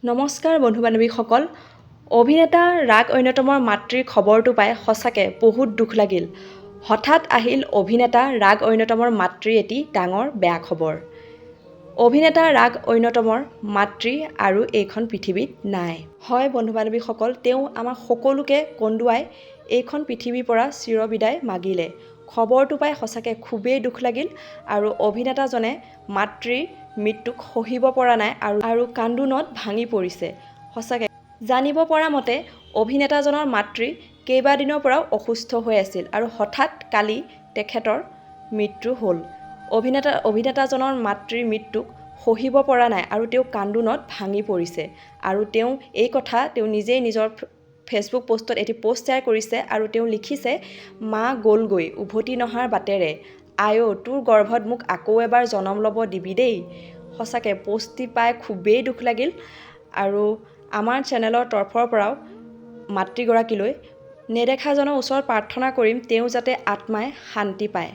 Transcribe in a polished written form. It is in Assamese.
নমস্কাৰ বন্ধু বান্ধৱীসকল। অভিনেতা ৰাগ ঐনিতমৰ মাতৃৰ খবৰটো পাই সঁচাকৈ বহুত দুখ লাগিল। হঠাৎ আহিল অভিনেতা ৰাগ ঐনিতমৰ মাতৃৰ এটি ডাঙৰ বেয়া খবৰ। অভিনেতা ৰাগ ঐনিতমৰ মাতৃ আৰু এইখন পৃথিৱীত নাই। হয় বন্ধু বান্ধৱীসকল, তেওঁ আমাক সকলোকে কন্দুৱাই এইখন পৃথিৱীৰ পৰা চিৰবিদায় মাগিলে। খবৰটো পাই সঁচাকৈ খুবেই দুখ লাগিল আৰু অভিনেতাজনে মাতৃৰ মৃত্যুক সহিব পৰা নাই আৰু কান্দোনত ভাঙি পৰিছে। সঁচাকৈ জানিব পৰা মতে অভিনেতাজনৰ মাতৃ কেইবাদিনৰ পৰাও অসুস্থ হৈ আছিল আৰু হঠাৎ কালি তেখেতৰ মৃত্যু হ'ল। অভিনেতাজনৰ মাতৃৰ মৃত্যুক সহিব পৰা নাই আৰু তেওঁ কান্দোনত ভাঙি পৰিছে আৰু তেওঁ এই কথা নিজেই নিজৰ ফেচবুক পোষ্টত এটি পোষ্ট শ্বেয়াৰ কৰিছে আৰু তেওঁ লিখিছে, মা গ'লগৈ উভতি নহাৰ বাটেৰে, আই অ' তোৰ গৰ্ভত মোক আকৌ এবাৰ জনম ল'ব দিবি দেই। সঁচাকৈ পোষ্টটি পাই খুবেই দুখ লাগিল আৰু আমাৰ চেনেলৰ তৰফৰ পৰাও মাতৃগৰাকীলৈ নেদেখাজনৰ ওচৰত প্ৰাৰ্থনা কৰিম তেওঁ যাতে আত্মাই শান্তি পায়।